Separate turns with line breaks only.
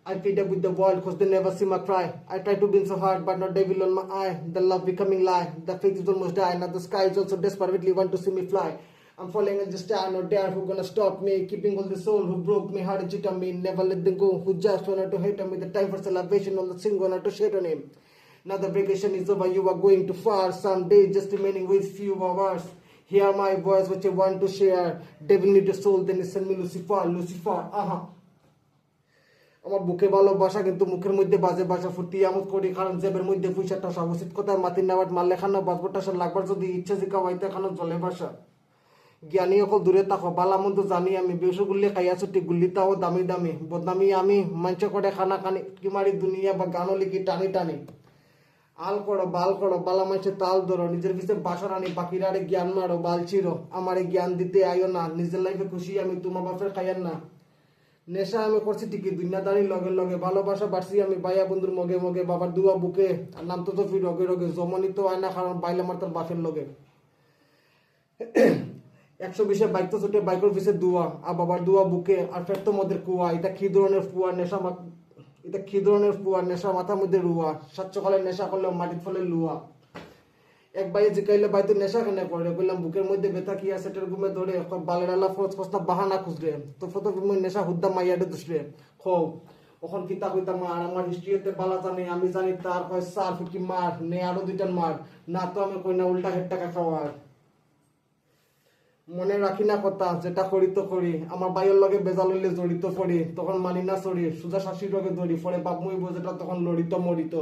I feed up with the world cause they never see my cry. I try to be so hard but not devil on my eye. The love becoming lie. The faith is almost die. Now the sky is also desperately want to see me fly. I'm falling in the star, no dare who gonna stop me. Keeping all the soul who broke me heart and cheat on me. Never let them go, who just wanted to hate on me. The time for celebration, all the sin gonna to shade on him. Now the vacation is over, you are going too far. Someday just remaining with few hours. Hear my voice, what you want to share. Devil need a soul, then he send me Lucifer, Lucifer, আমার বুকে ভালোবাসা কিন্তু মুখের মধ্যে বাজে ভাষা ফুটি আমোদ করি কারণ জেবের মধ্যে পয়সা টাসা উচিত কথায় মাতির নাবাদ মারলে খানা বাজবো টাসা লাগবার যদি ইচ্ছা জিকা হইতে খানো জলে ভাষা জ্ঞানী অকল দূরে থাকো বালা মন্দ জানি আমি বেশু গুল্লি খাইয়া ছুটি গুল্লি তাও দামি দামি বদনামি আমি মঞ্চ করে খানা খানি কি মারি দুনিয়া বা গানও লিখি টানি টানি আল করো বালা মানুষের তাল ধরো নিজের পিছিয়ে বাসা রানি বাকিরা আরে জ্ঞান মারো বাল চিরো আমারে জ্ঞান দিতে আইও না নিজের লাইফে খুশি আমি তোমার বাপের খাইয়ান না নেশা আমি করছি ঠিকই দুনিয়াদারি লগে লগে ভালোবাসা বাড়ছি আমি ভাইয়া বন্ধুর মগে মগে বাবার দুয়া বুকে আর নাম তো ফির রগে রগে জমনি তো হয় না কারণ বাইলে মার তার বাপের লগে 120-এ বাইক তো ছুটে বাইকের পিছিয়ে দুয়া আর বাবার দুয়া বুকে আর ফের তো মদের কুয়া এটা কি ধরনের ফুয়া নেশা এটা কি ধরনের ফুয়া নেশা মাথার মধ্যে রুয়া সাত সকালে নেশা করলে মাটির ফলে লুয়া এক ভাইয়ে জিকাইলে ভাই তো নেশা কেন করে বললাম বুকের মধ্যে ব্যথা কি আছে এটার ঘুমে ধরে বালের আলা ফরজ ফসটা বাহানা খুঁজরে তো ফটো নেশা হুদ্দা মাইয়াডে দুসরে খো ওখন কিতা কইতা মার আমার হিস্ট্রিতে বালা জানি আমি জানি তার কয় সার ফুকি মার নে আরো দুইটান মার না তো আমি কই না উল্টা হেড টাকা খাওয়ার মনে রাখি না কথা যেটা করি তো করি আমার ভাইয়ের লগে বেজাল হইলে জড়িত পড়ি তখন মানি না চড়ি সোজা শাশির লগে ধরি পরে বাপ মুই যেটা তখন লড়িত মরিত